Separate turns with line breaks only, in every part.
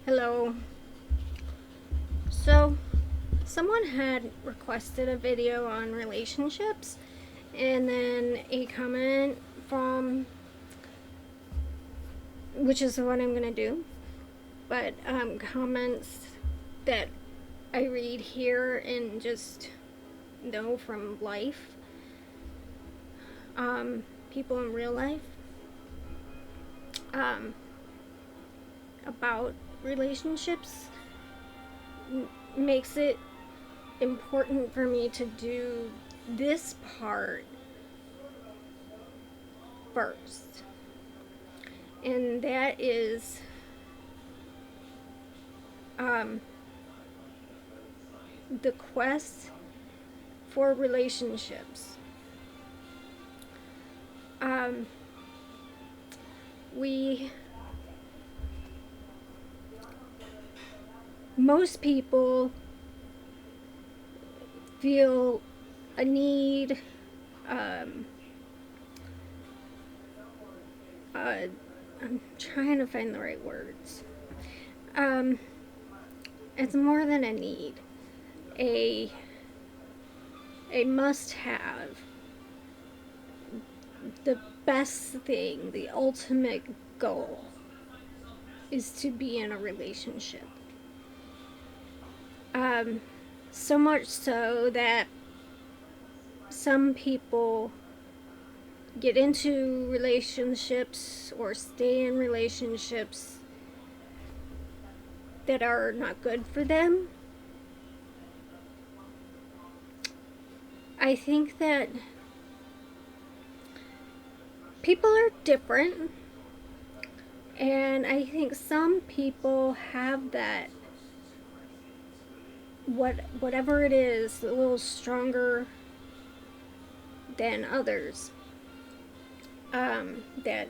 Hello. So, someone had requested a video on relationships, and then a comment from, which is what I'm gonna do, but comments that I read here and just know from life, people in real life, um, about relationships makes it important for me to do this part first. And that is the quest for relationships. Um, we, most people feel a need, I'm trying to find the right words. It's more than a need, a must have, the best thing, the ultimate goal is to be in a relationship. So much so that some people get into relationships or stay in relationships that are not good for them. I think that people are different, and I think some people have that whatever it is a little stronger than others, that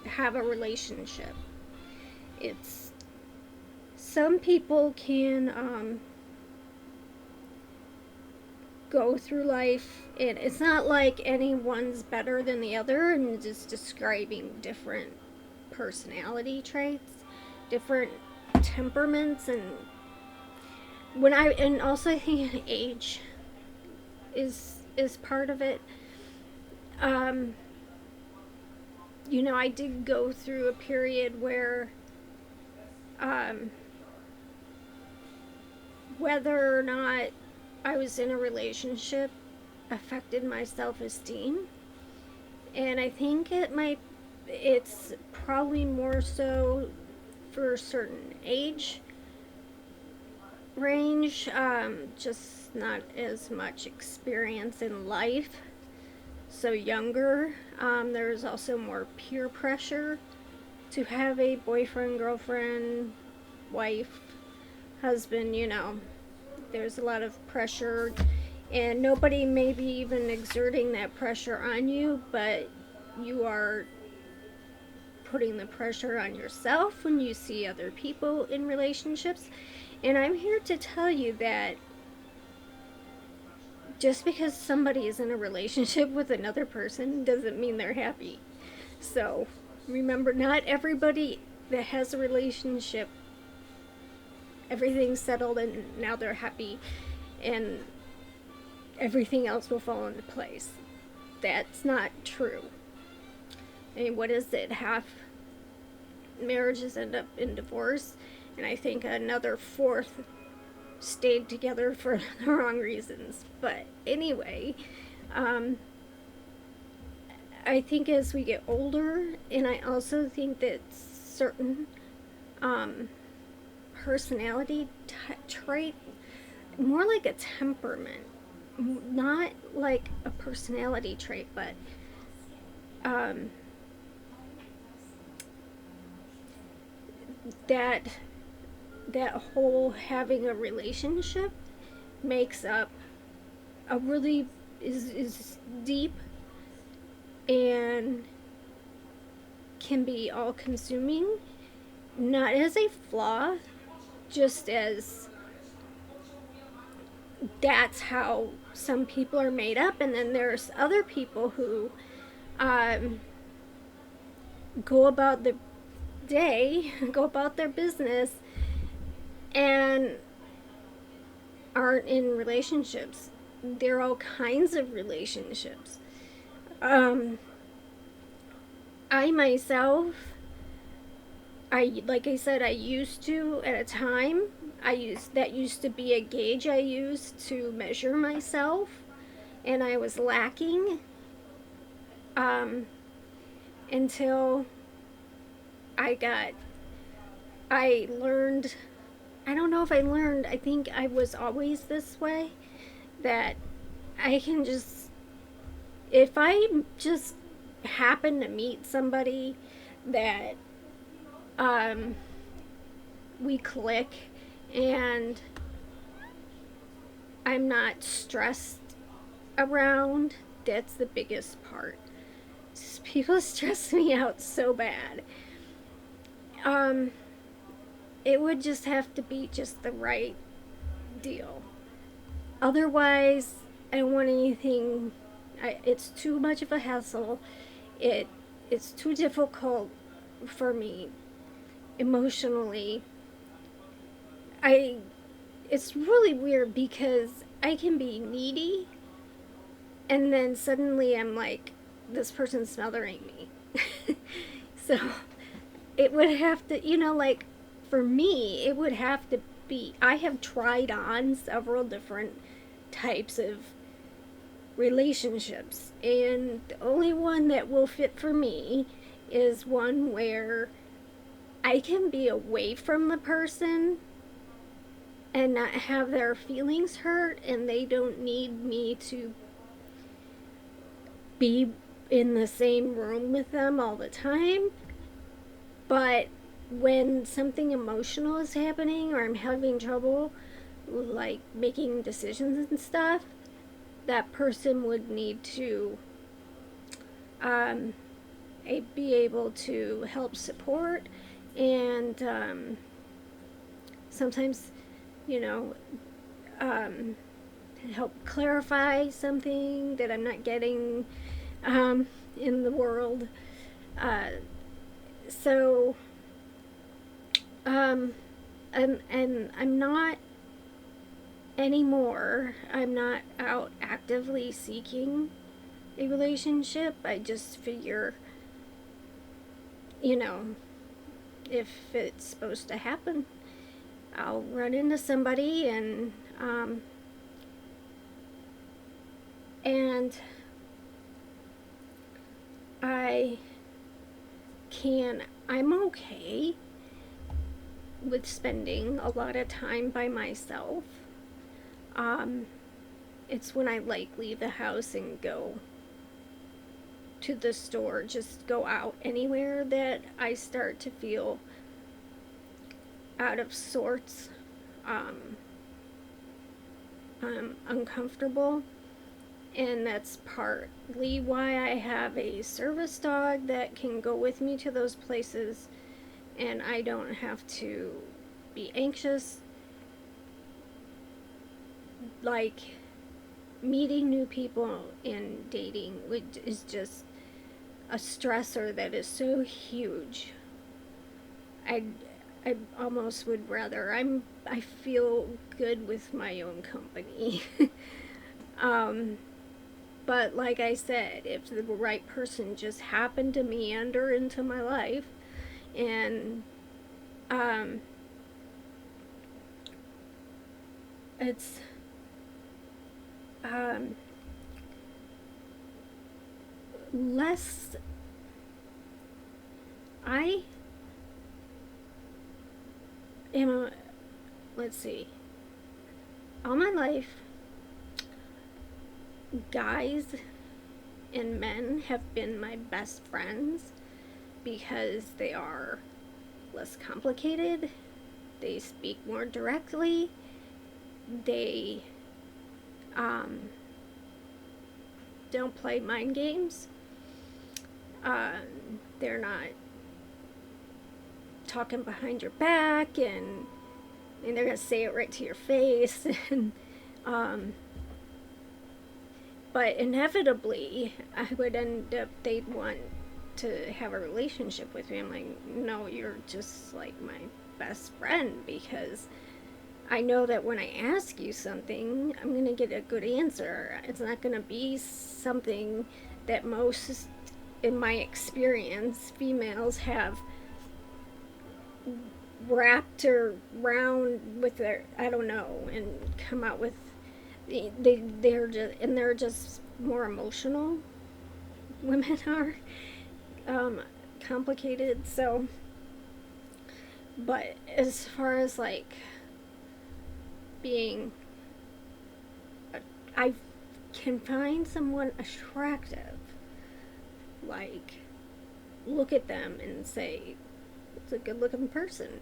have a relationship. It's some people can go through life, and it's not like anyone's better than the other, and just describing different personality traits, different temperaments, and also I think age is part of it. I did go through a period where whether or not I was in a relationship affected my self-esteem, and I think it's probably more so for a certain age range, just not as much experience in life, so younger. There's also more peer pressure to have a boyfriend, girlfriend, wife, husband. There's a lot of pressure, and nobody may be even exerting that pressure on you, but you are putting the pressure on yourself when you see other people in relationships. And I'm here to tell you that just because somebody is in a relationship with another person doesn't mean they're happy. So remember, not everybody that has a relationship, everything's settled and now they're happy and everything else will fall into place. That's not true. I mean, what is it? Half marriages end up in divorce, and I think another fourth stayed together for the wrong reasons. But anyway, I think as we get older, and I also think that certain personality trait, more like a temperament, not like a personality trait, but that whole having a relationship makes up a really is deep and can be all consuming, not as a flaw, just as that's how some people are made up. And then there's other people who go about day, go about their business, and aren't in relationships. There are all kinds of relationships. Um, I myself, like I said, I used to at a time. That used to be a gauge I used to measure myself, and I was lacking um, until I got. I learned. I don't know if I learned. I think I was always this way. That I can just, if I just happen to meet somebody that um, we click and I'm not stressed around, that's the biggest part. People stress me out so bad. Um, it would just have to be just the right deal. Otherwise, I don't want anything. It's too much of a hassle. It it's too difficult for me emotionally. I It's really weird because I can be needy and then suddenly I'm like, this person's smothering me. So it would have to, like, for me, it would have to be. I have tried on several different types of relationships, and the only one that will fit for me is one where I can be away from the person and not have their feelings hurt, and they don't need me to be in the same room with them all the time. But when something emotional is happening or I'm having trouble like making decisions and stuff, that person would need to um, be able to help support and sometimes, you know, um, help clarify something that I'm not getting in the world. Uh, so, um, and I'm not anymore. I'm not out actively seeking a relationship. I just figure, you know, if it's supposed to happen, I'll run into somebody and I I'm okay with spending a lot of time by myself. Um, it's when I like leave the house and go to the store, just go out anywhere, that I start to feel out of sorts, um, uncomfortable. And that's partly why I have a service dog that can go with me to those places and I don't have to be anxious. Like, meeting new people and dating is just a stressor that is so huge. I I almost would rather. I feel good with my own company. um, but like I said, if the right person just happened to meander into my life and um, it's um, less. I am a, let's see, all my life, guys and men have been my best friends because they are less complicated, they speak more directly, they um, don't play mind games, they're not talking behind your back and they're gonna say it right to your face. And um, but inevitably I would end up, they'd want to have a relationship with me. I'm like, no, you're just like my best friend, because I know that when I ask you something, I'm going to get a good answer. It's not going to be something that most, in my experience, females have wrapped around with their, I don't know, and come out with, they're just more emotional. Women are um, complicated. So, but as far as like being, I can find someone attractive, like look at them and say it's a good looking person,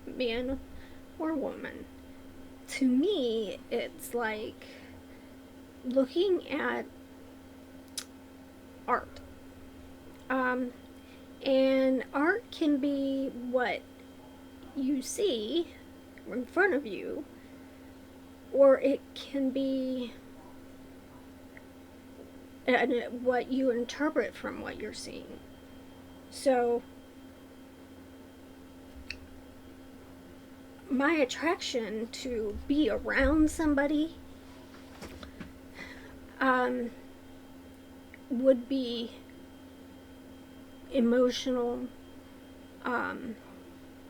man or woman. To me, it's like looking at art. Um, and art can be what you see in front of you, or it can be what you interpret from what you're seeing. So, my attraction to be around somebody would be emotional,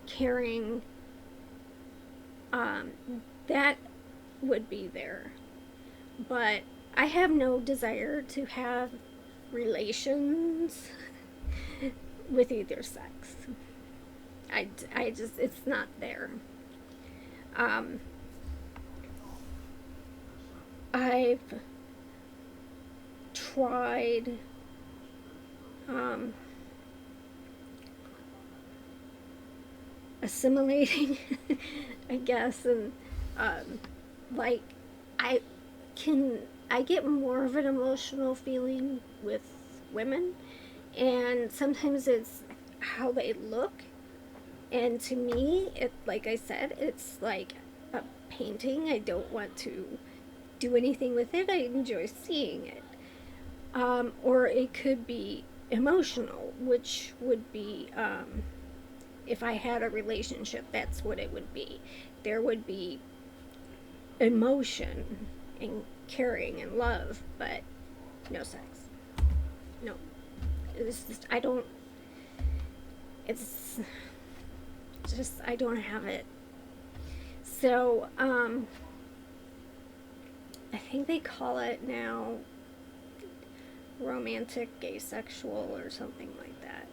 caring, that would be there. But I have no desire to have relations with either sex. I just, it's not there. Um, I've tried assimilating, I guess, and like I I get more of an emotional feeling with women, and sometimes it's how they look, and to me, it, like I said, it's like a painting. I don't want to do anything with it. I enjoy seeing it. Or it could be emotional, which would be, if I had a relationship, that's what it would be. There would be emotion and caring and love, but no sex. No. It's just, I don't, it's just, I don't have it. So, I think they call it now romantic asexual or something like that.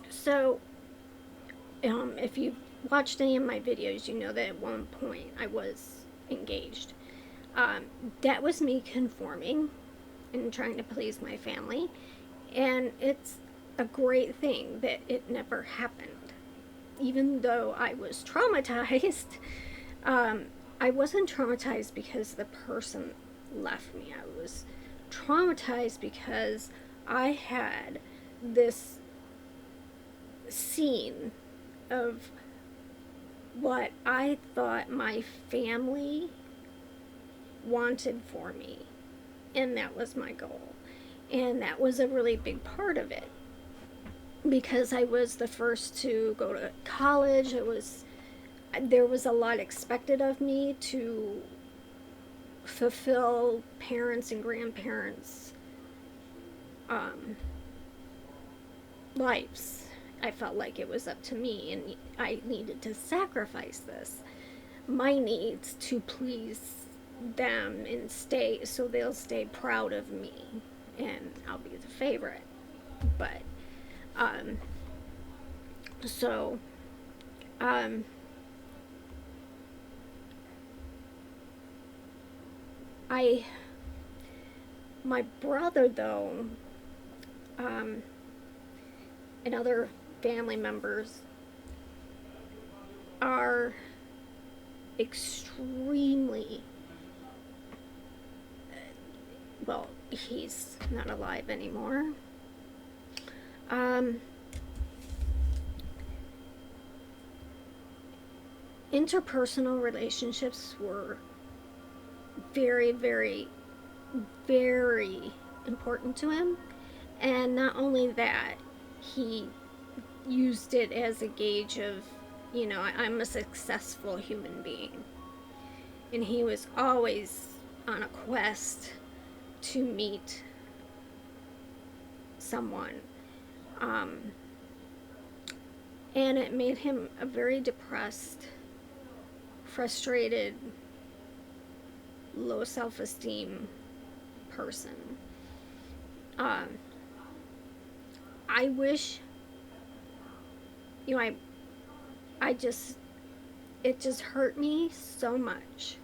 So, if you've watched any of my videos, you know that at one point I was engaged. That was me conforming and trying to please my family, and it's a great thing that it never happened. Even though I was traumatized, I wasn't traumatized because the person left me. I was traumatized because I had this scene of what I thought my family wanted for me, and that was my goal. And that was a really big part of it, because I was the first to go to college. There was a lot expected of me to fulfill parents and grandparents' lives. I felt like it was up to me, and I needed to sacrifice my needs to please them and stay, so they'll stay proud of me, and I'll be the favorite. But so my brother, though, and other family members are extremely, well, he's not alive anymore. Interpersonal relationships were very, very, very important to him. And not only that, he used it as a gauge of, I'm a successful human being. And he was always on a quest to meet someone. Um, and it made him a very depressed, frustrated, low self-esteem person. Um, I wish, I just, it just hurt me so much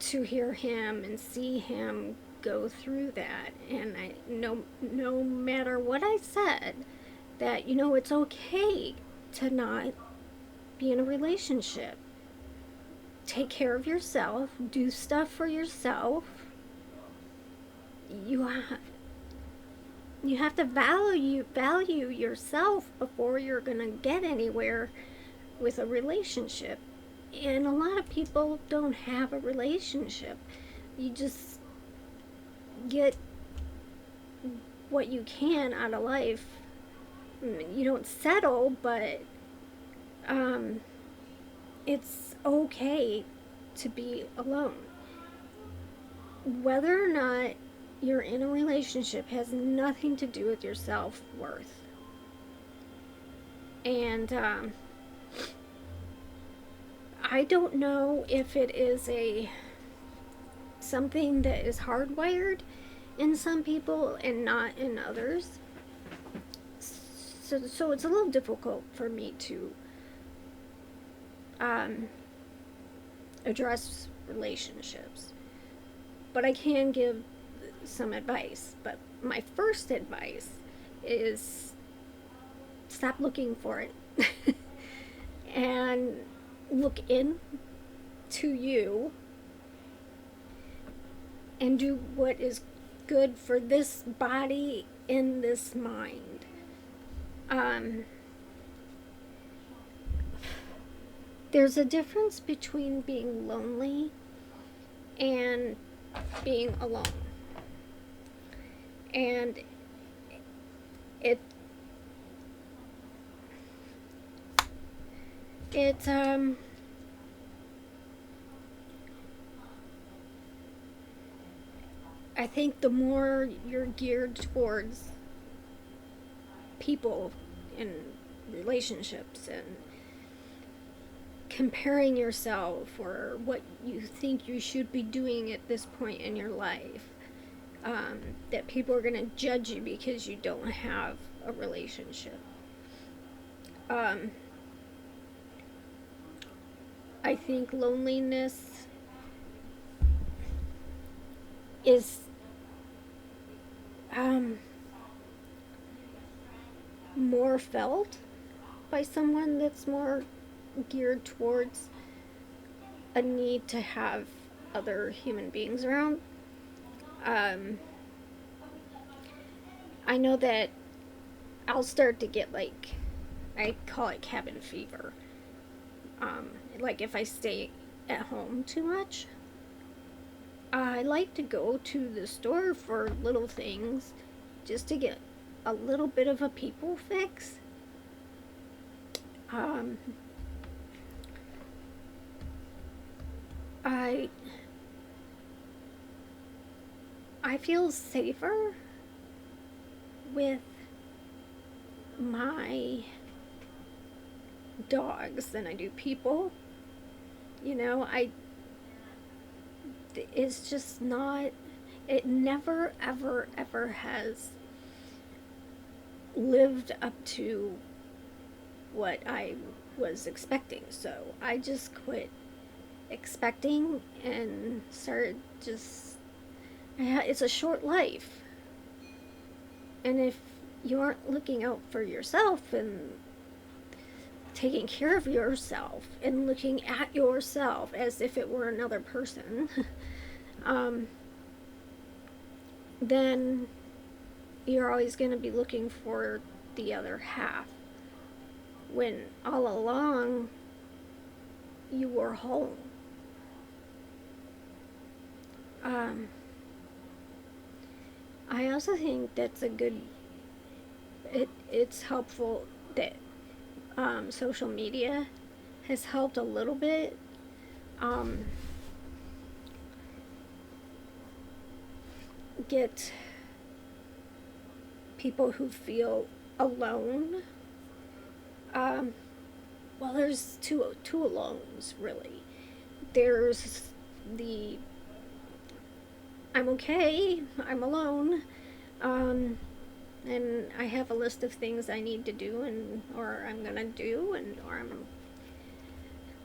to hear him and see him go through that. And no matter what I said, that, it's okay to not be in a relationship. Take care of yourself, do stuff for yourself. You have to value yourself before you're going to get anywhere with a relationship. And a lot of people don't have a relationship. You just get what you can out of life. You don't settle, but it's okay to be alone. Whether or not you're in a relationship has nothing to do with your self-worth. And I don't know if it is something that is hardwired in some people and not in others. So it's a little difficult for me to address relationships. But I can give some advice. But my first advice is stop looking for it and look in to you and do what is good for this body and this mind. There's a difference between being lonely and being alone. And I think the more you're geared towards people and relationships and comparing yourself or what you think you should be doing at this point in your life, that people are going to judge you because you don't have a relationship. I think loneliness is more felt by someone that's more geared towards a need to have other human beings around. I know that I'll start to get I call it cabin fever. Like if I stay at home too much, I like to go to the store for little things just to get a little bit of a people fix. I feel safer with my dogs than I do people. It's just not, it never ever has lived up to what I was expecting. So I just quit expecting and started it's a short life. And if you aren't looking out for yourself and taking care of yourself and looking at yourself as if it were another person, then you're always going to be looking for the other half, when all along you were home. Um, I also think that's a good. It's helpful that social media has helped a little bit. Um, get people who feel alone. Um, well, there's two alones really. There's the I'm okay, I'm alone, um, and I have a list of things I need to do and or I'm gonna do and or I'm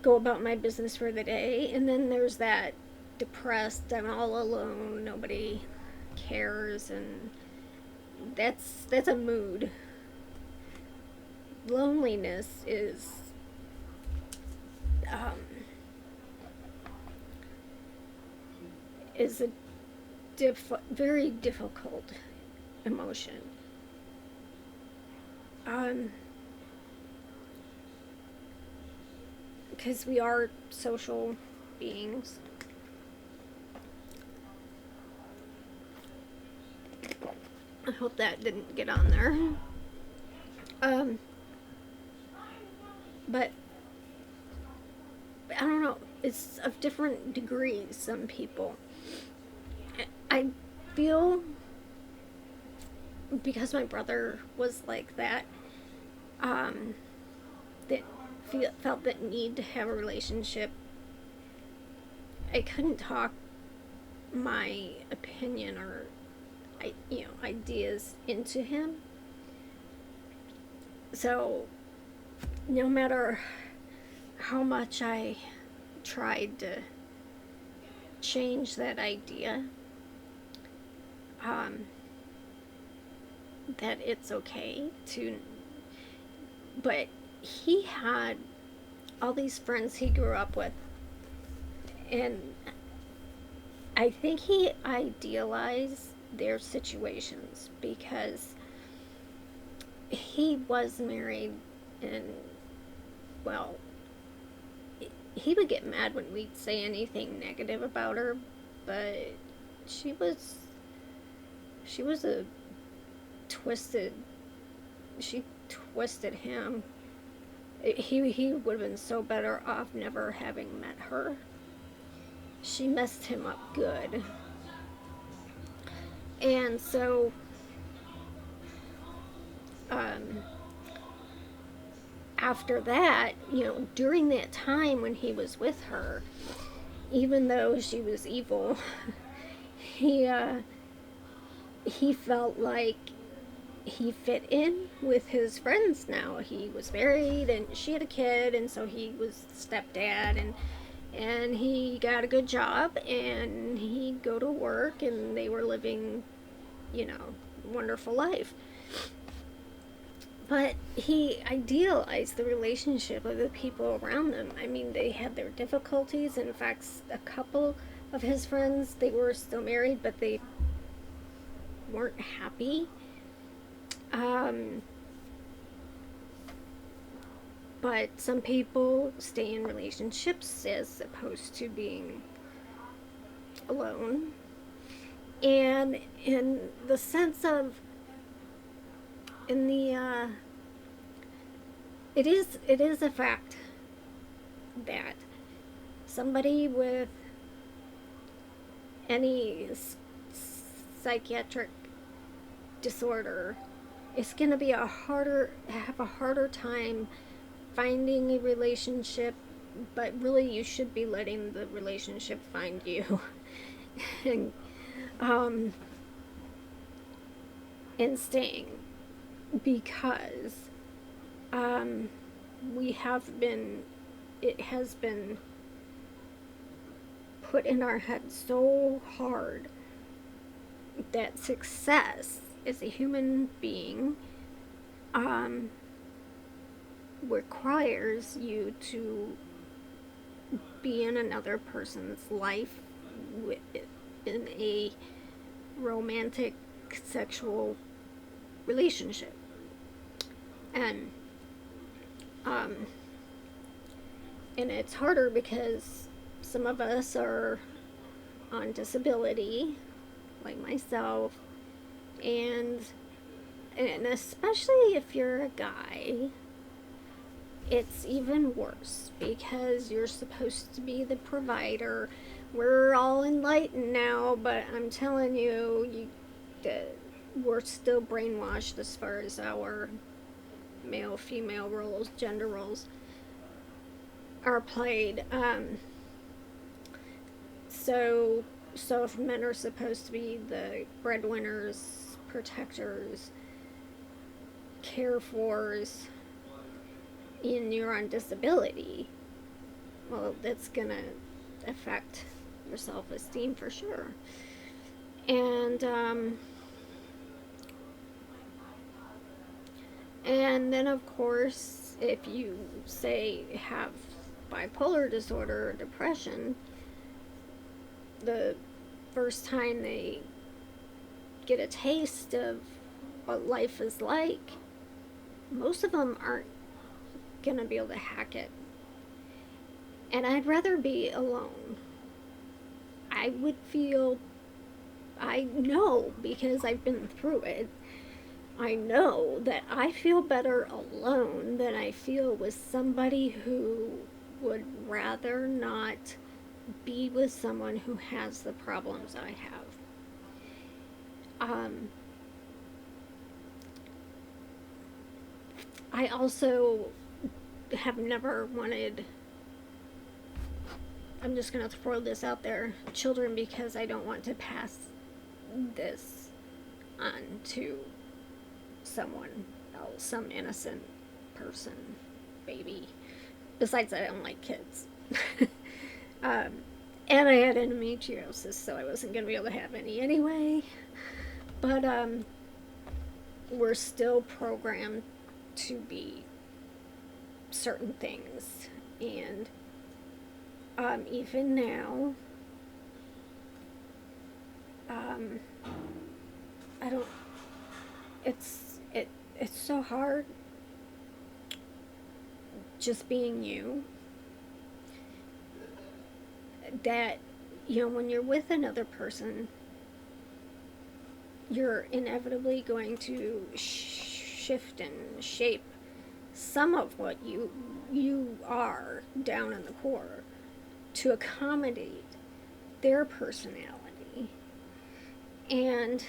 go about my business for the day. And then there's that depressed, I'm all alone, nobody cares, and that's a mood. Loneliness um, is a very difficult emotion. Um, because we are social beings. I hope that didn't get on there. Um, but I don't know. It's of different degrees. Some people. I feel because my brother was like that. Um, that felt that need to have a relationship. I couldn't talk my opinion or ideas into him. So no matter how much I tried to change that idea, um, that it's okay to, but he had all these friends he grew up with, and I think he idealized their situations because he was married and, well, he would get mad when we'd say anything negative about her, but she was a twisted, she twisted him. He would have been so better off never having met her. She messed him up good. And so um, after that, during that time when he was with her, even though she was evil, he he felt like he fit in with his friends now. He was married and she had a kid, and so he was stepdad, and he got a good job and he'd go to work and they were living, wonderful life. But he idealized the relationship of the people around them. I mean, they had their difficulties. In fact, a couple of his friends, they were still married, but they weren't happy. But some people stay in relationships as opposed to being alone. And in the sense of, in the, it is a fact that somebody with any psychiatric disorder is going to have a harder time finding a relationship, but really you should be letting the relationship find you. and, um, and staying, because it has been put in our head so hard that success as a human being requires you to be in another person's life in a romantic sexual relationship. And and it's harder because some of us are on disability, like myself, and especially if you're a guy, it's even worse because you're supposed to be the provider. We're all enlightened now, but I'm telling you, we're still brainwashed as far as our male female roles, gender roles are played. So if men are supposed to be the breadwinners, protectors, care-fors, and you're on disability, well, that's gonna affect your self-esteem for sure. And then of course, if you say have bipolar disorder or depression, the first time they get a taste of what life is like, most of them aren't gonna be able to hack it. And I'd rather be alone. I would feel, I know because I've been through it, I know that I feel better alone than I feel with somebody who would rather not be with someone who has the problems I have. I also have never wanted, I'm just going to throw this out there, children, because I don't want to pass this on to someone else, some innocent person, baby. Besides, I don't like kids. And I had endometriosis, so I wasn't going to be able to have any anyway. But we're still programmed to be certain things. And even now, I don't, it's so hard just being you, that, when you're with another person, you're inevitably going to shift and shape some of what you are down in the core to accommodate their personality. And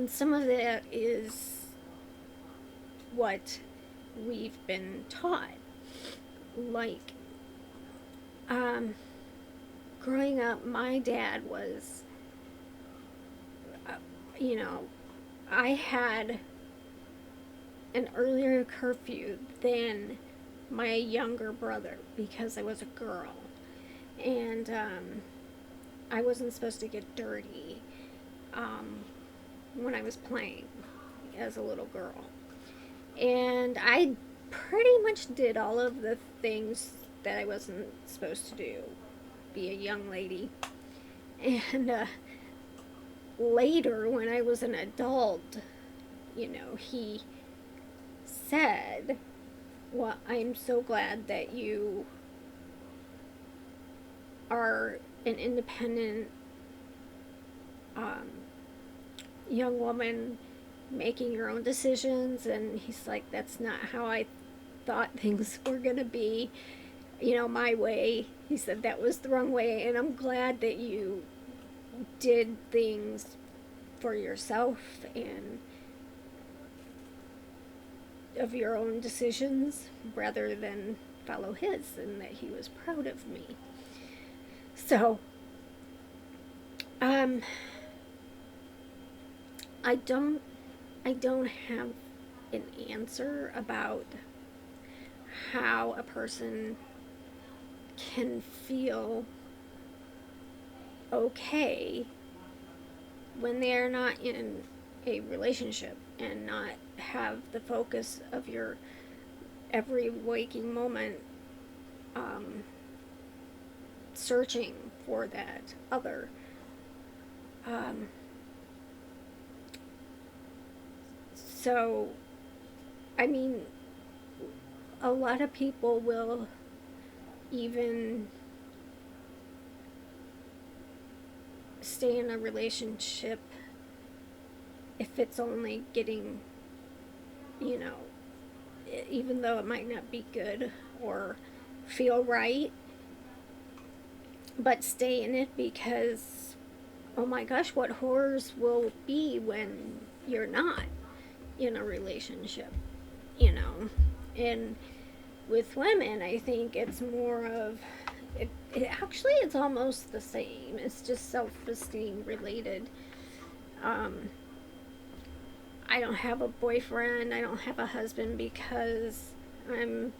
some of that is what we've been taught. Like, growing up, my dad was, I had an earlier curfew than my younger brother because I was a girl. And I wasn't supposed to get dirty when I was playing as a little girl. And I pretty much did all of the things that I wasn't supposed to do, be a young lady. And later, when I was an adult, he said, well, I'm so glad that you are an independent young woman making your own decisions. And he's like, that's not how I thought things were going to be, my way. He said that was the wrong way, and I'm glad that you did things for yourself and of your own decisions rather than follow his, and that he was proud of me. So I don't have an answer about how a person can feel okay when they're not in a relationship and not have the focus of your every waking moment searching for that other. So, I mean, a lot of people will even stay in a relationship if it's only getting, you know, even though it might not be good or feel right, but stay in it because, oh my gosh, what horrors will be when you're not in a relationship, you know? And with women, I think it's more of, it actually, it's almost the same. It's just self esteem related. Um, I don't have a boyfriend, I don't have a husband because I'm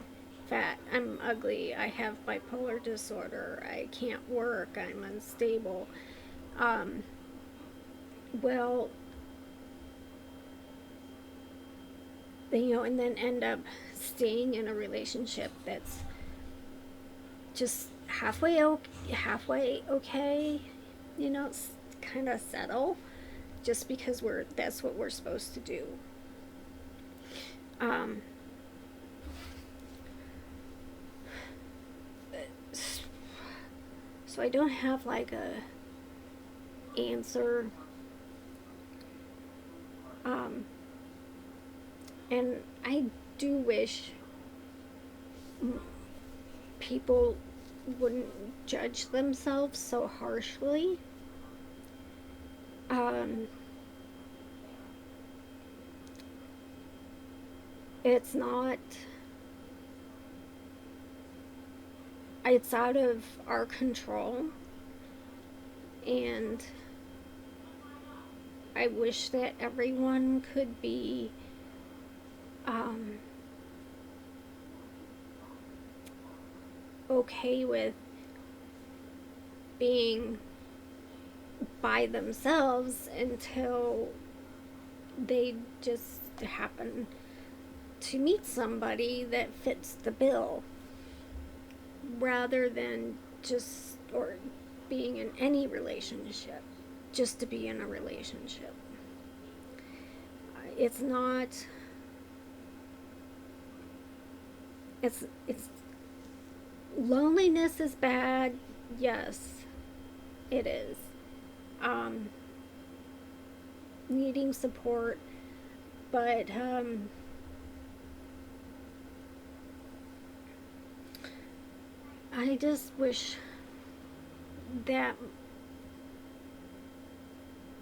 fat, I'm ugly, I have bipolar disorder, I can't work, I'm unstable. Um, well, and then end up staying in a relationship that's just halfway okay, it's kind of settle just because that's what we're supposed to do. Um, so I don't have like a answer. And I do wish people wouldn't judge themselves so harshly. Um, it's not, it's out of our control, and I wish that everyone could be okay with being by themselves until they just happen to meet somebody that fits the bill, rather than just, or being in any relationship just to be in a relationship. It's not, it's loneliness is bad, yes, it is. um Needing support, but I just wish that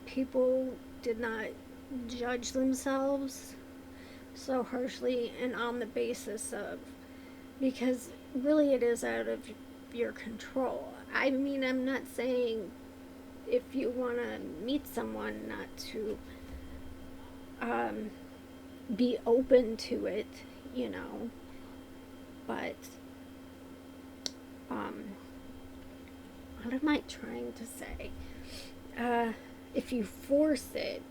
people did not judge themselves so harshly and on the basis of, because really it is out of your control. I mean, I'm not saying if you want to meet someone not to be open to it, but what am I trying to say? If you force it,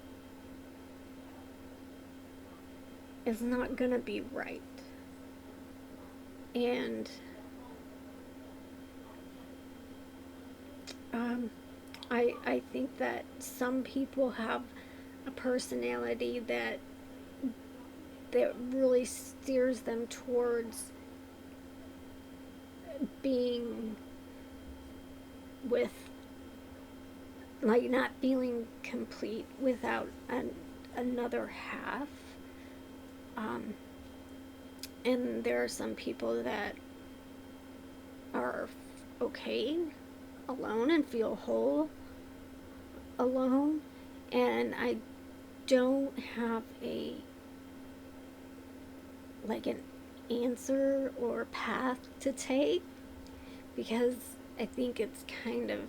it's not gonna be right. And I think that some people have a personality that really steers them towards being with, like, not feeling complete without another half. And there are some people that are okay alone and feel whole alone. And I don't have an answer or path to take, because I think it's kind of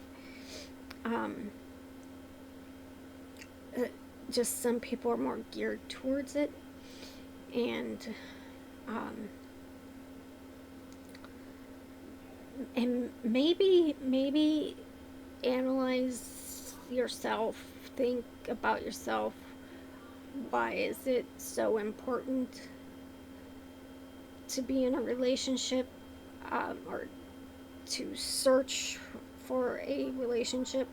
just some people are more geared towards it, and maybe analyze yourself, think about yourself. Why is it so important to be in a relationship, or to search for a relationship?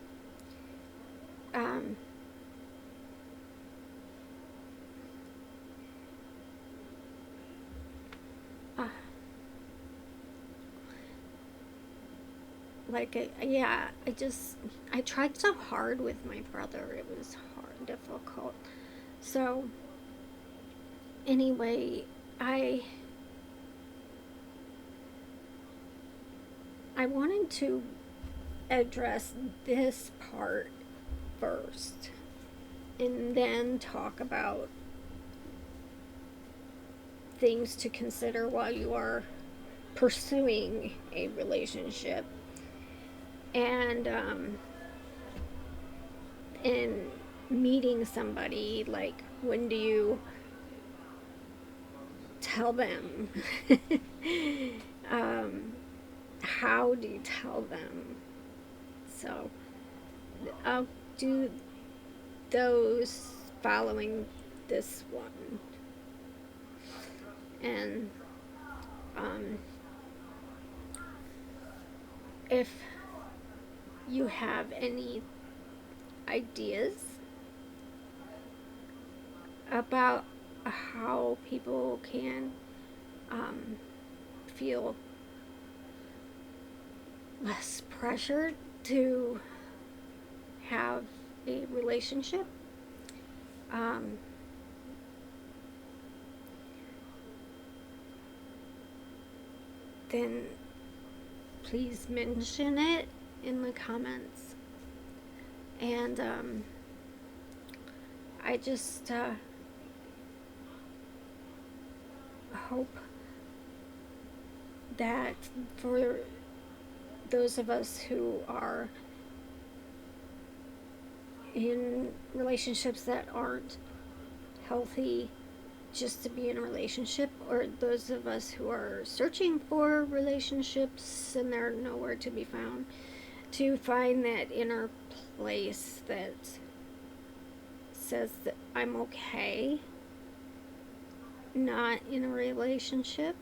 Um, uh, like, yeah, I tried so hard with my brother. It was hard, difficult. So, anyway, I I wanted to address this part first and then talk about things to consider while you are pursuing a relationship and in meeting somebody. Like, when do you tell them? um, how do you tell them? So I'll do those following this one. And um, if you have any ideas about how people can um, feel less pressured to have a relationship, um, then please mention it in the comments. And I just hope that for those of us who are in relationships that aren't healthy just to be in a relationship, or those of us who are searching for relationships and they're nowhere to be found, to find that inner place that says that I'm okay not in a relationship.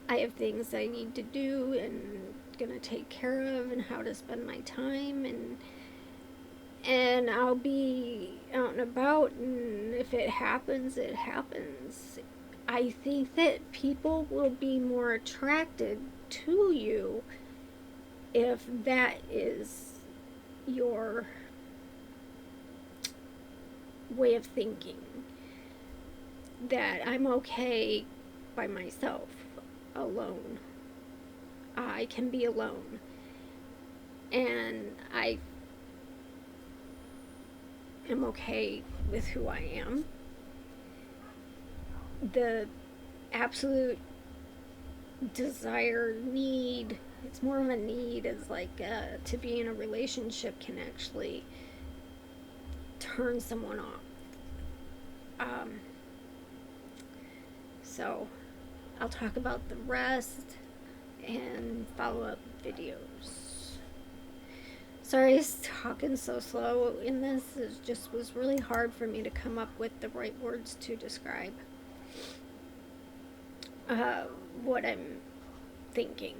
I have things I need to do and gonna take care of, and how to spend my time, and I'll be out and about, and if it happens, it happens. I think that people will be more attracted to you if that is your way of thinking. That I'm okay by myself, alone. I can be alone. And I am okay with who I am. The absolute desire, need, it's more of a need, is like to be in a relationship can actually turn someone off. So I'll talk about the rest and follow up videos. Sorry, I was talking so slow in this. It just was really hard for me to come up with the right words to describe what I'm thinking.